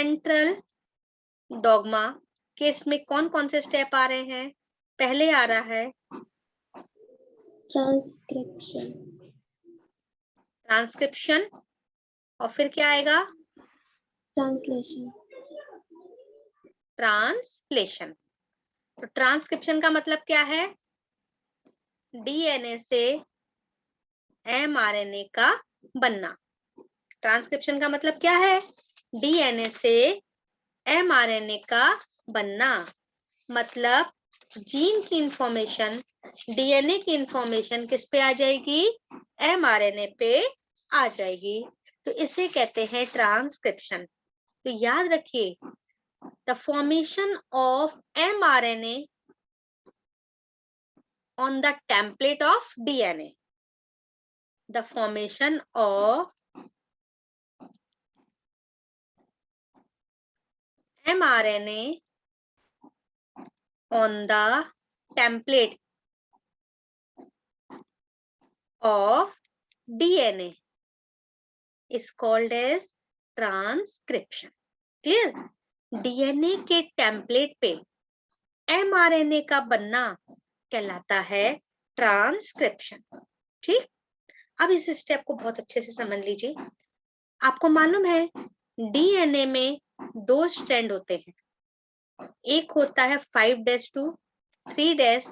Central dogma के इसमें कौन कौन से स्टेप आ रहे हैं? पहले आ रहा है ट्रांसक्रिप्शन, ट्रांसक्रिप्शन, और फिर क्या आएगा? ट्रांसलेशन। ट्रांसलेशन। तो ट्रांसक्रिप्शन का मतलब क्या है? डीएनए से एमआरएनए का बनना। ट्रांसक्रिप्शन का मतलब क्या है? डीएनए से एमआरएनए का बनना। मतलब जीन की इंफॉर्मेशन, डीएनए की इंफॉर्मेशन किस पे आ जाएगी? एमआरएनए पे आ जाएगी। तो इसे कहते हैं ट्रांसक्रिप्शन। तो याद रखिए, the formation of mRNA on the template of DNA. The formation of mRNA on the template of DNA is called as transcription. Clear? DNA के टेम्पलेट पे mRNA का बनना कहलाता है ट्रांसक्रिप्शन। ठीक, अब इस स्टेप को बहुत अच्छे से समझ लीजिए। आपको मालूम है डीएनए में 2 स्ट्रैंड होते हैं, एक होता है 5' to 3'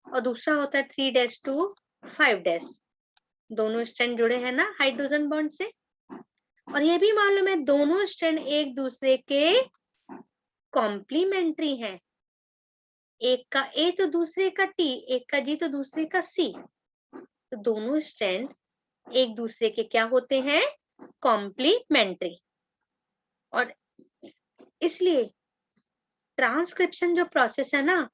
और दूसरा होता है 3' to 5'। दोनों स्ट्रैंड जुड़े हैं ना हाइड्रोजन बॉन्ड से। और ये भी मालूम है दोनों स्ट्रैंड एक दूसरे के कॉम्प्लीमेंट्री हैं। एक का ए तो दूसरे का टी, एक का जी तो दूसरे का सी। तो दोनों स्ट्रैंड एक दूसरे के क्या होते हैं? कॉम्प्लीमेंट्री। और इसलिए ट्रांसक्रिप्शन जो प्रोसेस है ना,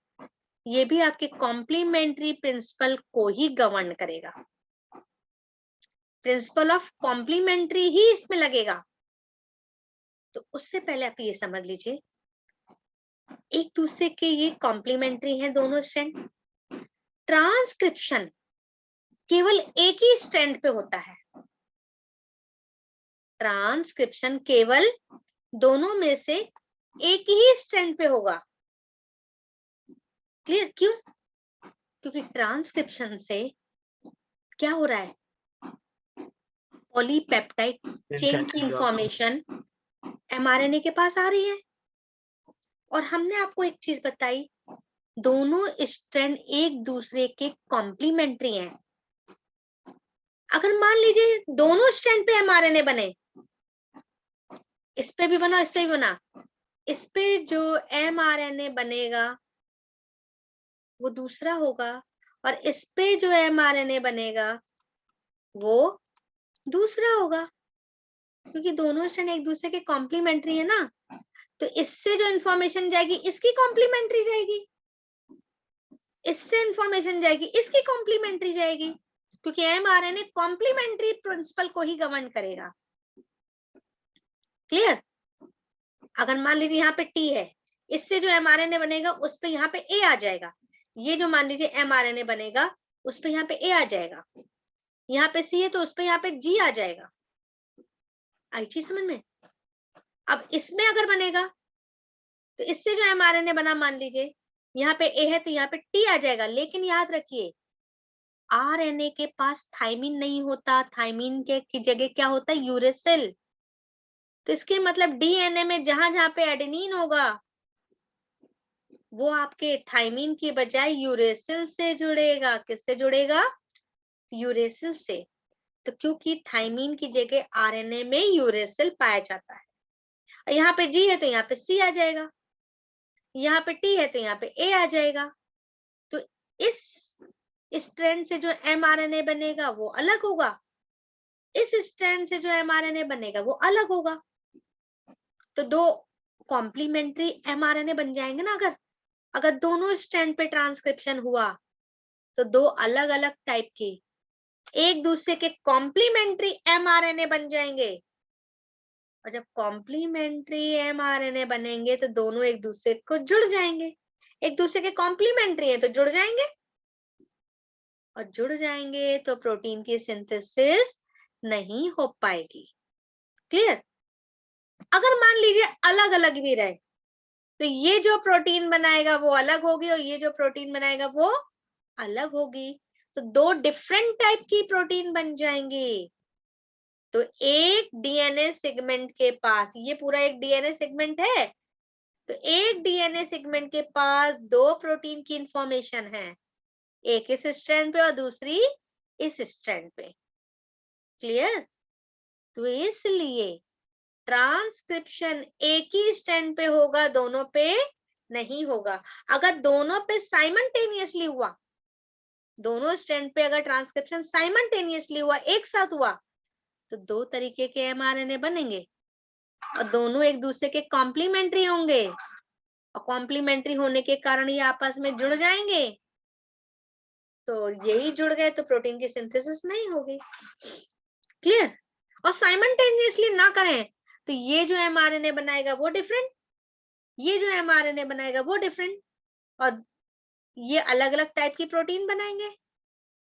ये भी आपके कॉम्प्लीमेंट्री प्रिंसिपल को ही गवर्न करेगा। प्रिंसिपल ऑफ कॉम्प्लीमेंट्री ही इसमें लगेगा। तो उससे पहले आप ये समझ लीजिए, एक दूसरे के ये कॉम्प्लीमेंट्री हैं दोनों स्ट्रैंड। ट्रांसक्रिप्शन केवल एक ही स्ट्रैंड पे होता है। ट्रांसक्रिप्शन केवल दोनों में से एक ही स्ट्रैंड पे होगा। क्लियर? क्यों? क्योंकि ट्रांसक्रिप्शन से क्या हो रहा है? पॉलीपेप्टाइड चेन की इंफॉर्मेशन एमआरएनए के पास आ रही है। और हमने आपको एक चीज बताई, दोनों स्ट्रैंड एक दूसरे के कॉम्प्लीमेंट्री हैं। अगर मान लीजिए दोनों स्ट्रैंड पे एमआरएनए बने, इस पे भी बना इस पे भी बना, इस पे जो एमआरएनए बनेगा वो दूसरा होगा, और इस पे जो एमआरएनए बनेगा वो दूसरा होगा, क्योंकि दोनों स्ट्रैंड एक दूसरे के कॉम्प्लीमेंट्री है ना। तो इससे जो इंफॉर्मेशन जाएगी इसकी कॉम्प्लीमेंट्री जाएगी, इससे इंफॉर्मेशन जाएगी इसकी कॉम्प्लीमेंट्री जाएगी, क्योंकि एमआरएनए कॉम्प्लीमेंट्री प्रिंसिपल को ही गवर्न करेगा। क्लियर? अगर मान लीजिए यहाँ पे टी है, इससे जो एमआरएनए बनेगा उस पे यहाँ पे ए आ जाएगा। ये जो मान लीजिए एमआरएनए बनेगा उस पे यहाँ पे ए आ जाएगा। यहाँ पे सी है तो उस पे यहाँ पे जी आ जाएगा। आई चीज समझ में? अब इसमें अगर बनेगा तो इससे जो एमआरएनए बना, मान लीजिए यहाँ पे ए है तो यहाँ पे टी आ जाएगा। लेकिन याद रखिए आरएनए के पास थाइमिन नहीं होता, थाइमिन के की जगह क्या होता है? यूरेसिल। तो इसके मतलब डीएनए में जहां जहां पे एडेनिन होगा वो आपके थाइमिन की बजाय यूरेसिल से जुड़ेगा। किससे जुड़ेगा? यूरेसिल से। तो क्योंकि थाइमिन की जगह आरएनए में यूरेसिल पाया जाता है। यहाँ पे जी है तो यहाँ पे सी आ जाएगा, यहाँ पे टी है तो यहाँ पे ए आ जाएगा। तो इस स्ट्रैंड से जो एमआरएनए बनेगा वो अलग होगा, इस स्ट्रैंड से जो एमआरएनए बनेगा वो अलग होगा। तो दो कॉम्प्लीमेंट्री एमआरएनए बन जाएंगे ना। अगर दोनों स्ट्रैंड पे ट्रांसक्रिप्शन हुआ तो दो अलग अलग टाइप के एक दूसरे के कॉम्प्लीमेंट्री एमआरएनए बन जाएंगे। और जब कॉम्प्लीमेंट्री एमआरएनए बनेंगे तो दोनों एक दूसरे को जुड़ जाएंगे। एक दूसरे के कॉम्प्लीमेंट्री है तो जुड़ जाएंगे, और जुड़ जाएंगे तो प्रोटीन की सिंथेसिस नहीं हो पाएगी। क्लियर? अगर मान लीजिए अलग अलग भी रहे, तो ये जो प्रोटीन बनाएगा वो अलग होगी और ये जो प्रोटीन बनाएगा वो अलग होगी, तो दो डिफरेंट टाइप की प्रोटीन बन जाएंगी। तो एक डीएनए सेगमेंट के पास, ये पूरा एक डीएनए सेगमेंट है, तो एक डीएनए सेगमेंट के पास दो प्रोटीन की इंफॉर्मेशन है, एक इस स्ट्रैंड पे और दूसरी इस स्ट्रैंड पे। क्लियर? तो इसलिए ट्रांसक्रिप्शन एक ही स्ट्रैंड पे होगा, दोनों पे नहीं होगा। अगर दोनों पे साइमल्टेनियसली हुआ, दोनों स्ट्रैंड पे अगर ट्रांसक्रिप्शन साइमल्टेनियसली हुआ, एक साथ हुआ, तो दो तरीके के एमआरएनए बनेंगे और दोनों एक दूसरे के कॉम्प्लीमेंट्री होंगे, और कॉम्प्लीमेंट्री होने के कारण ये आपस में जुड़ जाएंगे। तो यही जुड़ गए तो प्रोटीन की सिंथेसिस नहीं होगी। क्लियर? और साइमल्टेनियसली ना करें तो ये जो एमआरएनए बनाएगा वो डिफरेंट, ये जो एमआरएनए बनाएगा वो डिफरेंट, और ये अलग अलग टाइप की प्रोटीन बनाएंगे,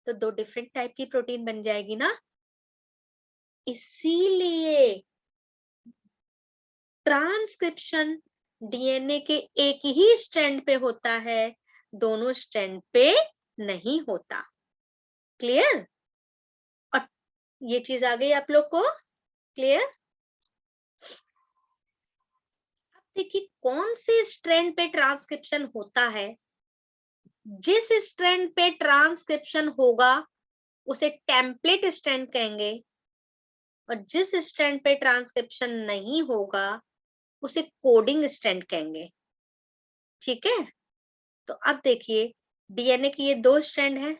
तो दो डिफरेंट टाइप की प्रोटीन बन जाएगी ना। इसीलिए ट्रांसक्रिप्शन डीएनए के एक ही स्ट्रैंड पे होता है, दोनों स्ट्रैंड पे नहीं होता। क्लियर? और ये चीज आ गई आप लोग को क्लियर? अब देखिए कौन से स्ट्रैंड पे ट्रांसक्रिप्शन होता है। जिस स्ट्रैंड पे ट्रांसक्रिप्शन होगा उसे टेम्पलेट स्ट्रैंड कहेंगे, और जिस स्ट्रैंड पे ट्रांसक्रिप्शन नहीं होगा उसे कोडिंग स्ट्रैंड कहेंगे। ठीक है? तो अब देखिए डीएनए की ये दो स्ट्रैंड है,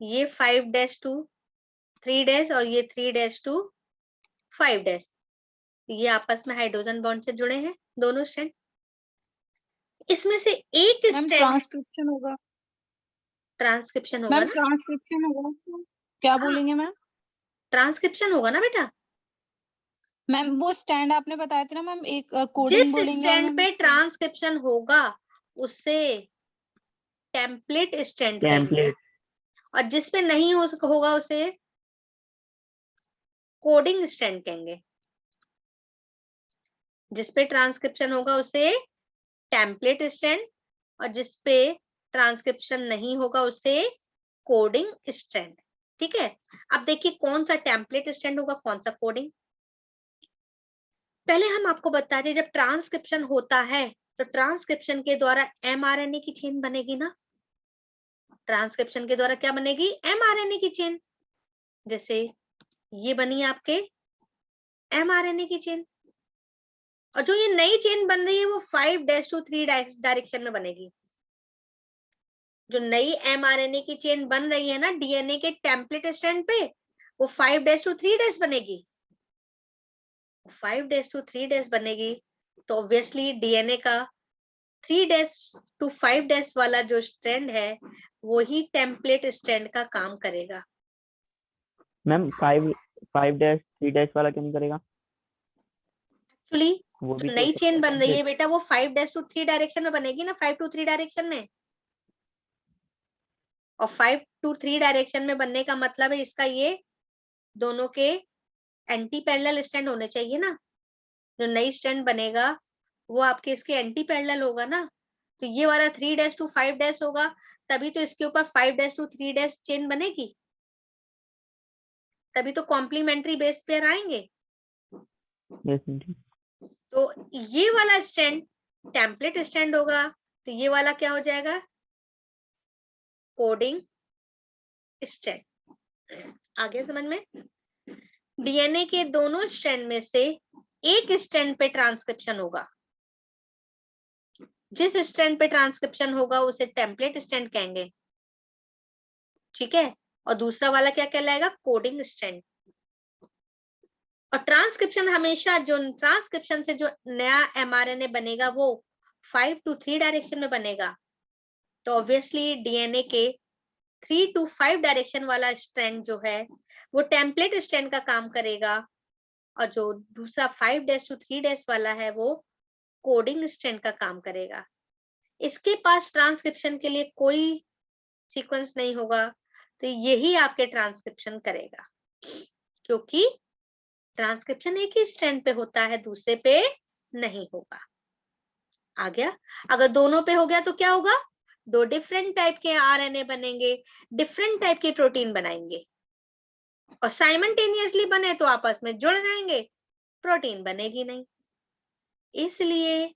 ये 5'2 3' और ये 3'2 5'। ये आपस में हाइड्रोजन बॉन्ड से जुड़े हैं दोनों स्ट्रैंड। इसमें से एक मैम स्ट्रैंड ट्रांसक्रिप्शन होगा, ट्रांसक्रिप्शन होगा मैम ना। ट्रांसक्रिप्शन होगा, क्या हाँ, बोलेंगे मैम? ट्रांसक्रिप्शन होगा ना बेटा। मैम वो स्टैंड आपने बताया था ना मैम, एक कोडिंग जिस बोलेंगे और स्ट्रैंड मैम पे ट्रांसक्रिप्शन होगा उसे टेम्पलेट स्ट्रैंड कहेंगे, और जिस पे नहीं होगा उसे कोडिंग स्ट्रैंड कहेंगे। जिस पे ट्रांसक्रिप्शन होगा उसे टेम्पलेट स्ट्रैंड, और जिस पे ट्रांसक्रिप्शन नहीं होगा उसे कोडिंग स्ट्रैंड। ठीक है? अब देखिए कौन सा टेम्पलेट स्ट्रैंड होगा, कौन सा कोडिंग। पहले हम आपको बता दें, जब ट्रांसक्रिप्शन होता है तो ट्रांसक्रिप्शन के द्वारा एमआरएनए की चेन बनेगी ना। ट्रांसक्रिप्शन के द्वारा क्या बनेगी? एमआरएनए की चेन। जैसे ये बनी आपके एमआरएनए की चेन, और जो ये नई चेन बन रही है वो 5'2 डायरेक्शन में बनेगी। जो नई एमआरएनए की चेन बन रही है ना डीएनए के टेम्पलेट स्ट्रैंड पे, वो 5'3' बनेगी। 5'3' बनेगी, तो ऑब्वियसली डीएनए का 3'5' वाला जो स्ट्रैंड है वो ही टेम्पलेट स्ट्रैंड का काम करेगा। मैम 5'3' वाला क्यों नहीं करेगा? एक्चुअली वो भी जो तो नई चेन बन रही है template- बेटा वो 5'3 डायरेक्शन में बनेगी ना, 5 to 3 डायरेक्शन में। और 5 to 3 डायरेक्शन में बनने का मतलब है इसका ये दोनों के एंटी पैरेलल स्टैंड होने चाहिए ना। जो नई स्टैंड बनेगा वो आपके इसके एंटी पैरेलल होगा ना, तो ये वाला 3' to 5' होगा, तभी तो इसके ऊपर 5' to 3' चेन बनेगी, तभी तो कॉम्प्लीमेंट्री बेस पेयर आएंगे। Yes, जी। तो ये वाला स्टैंड टेम्पलेट स्टैंड होगा, तो ये वाला क्या हो जाएगा? Coding stand. आगे समझ में? डीएनए के दोनों स्ट्रैंड में से एक स्ट्रैंड पे ट्रांसक्रिप्शन होगा, जिस स्ट्रैंड पे ट्रांसक्रिप्शन होगा उसे टेम्पलेट स्ट्रैंड कहेंगे। ठीक है? और दूसरा वाला क्या कहलाएगा? Coding strand. और ट्रांसक्रिप्शन हमेशा, जो ट्रांसक्रिप्शन से जो नया एमआरएनए बनेगा वो 5 to 3 डायरेक्शन में बनेगा, तो ऑब्वियसली डीएनए के 3 to 5 डायरेक्शन वाला स्ट्रैंड जो है वो टेम्पलेट स्ट्रैंड का काम करेगा, और जो दूसरा 5'3' वाला है वो कोडिंग स्ट्रैंड का काम करेगा। इसके पास ट्रांसक्रिप्शन के लिए कोई सीक्वेंस नहीं होगा, तो यही आपके ट्रांसक्रिप्शन करेगा, क्योंकि ट्रांसक्रिप्शन एक ही स्ट्रैंड पे होता है, दूसरे पे नहीं होगा। आ गया? अगर दोनों पे हो गया तो क्या होगा? दो डिफरेंट टाइप के आरएनए बनेंगे, डिफरेंट टाइप के प्रोटीन बनाएंगे, और साइमल्टेनियसली बने तो आपस में जुड़ जाएंगे, प्रोटीन बनेगी नहीं। इसलिए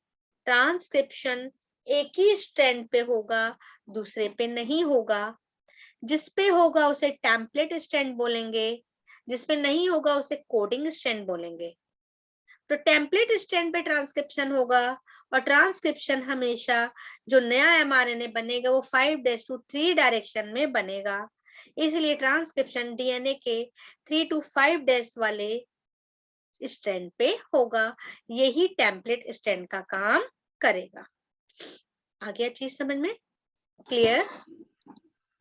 ट्रांसक्रिप्शन एक ही स्ट्रैंड पे होगा, दूसरे पे नहीं होगा। जिस पे होगा उसे टेम्पलेट स्ट्रैंड बोलेंगे, जिसपे नहीं होगा उसे कोडिंग स्ट्रैंड बोलेंगे। तो टेम्पलेट स्ट्रैंड पे ट्रांसक्रिप्शन होगा, और ट्रांसक्रिप्शन हमेशा जो नया एमआरएनए बनेगा वो 5'3 डायरेक्शन में बनेगा। इसलिए ट्रांसक्रिप्शन डीएनए के 3 to 5' वाले स्ट्रैंड पे होगा। यही टेम्पलेट स्ट्रैंड का काम करेगा। आ गया चीज समझ में? क्लियर?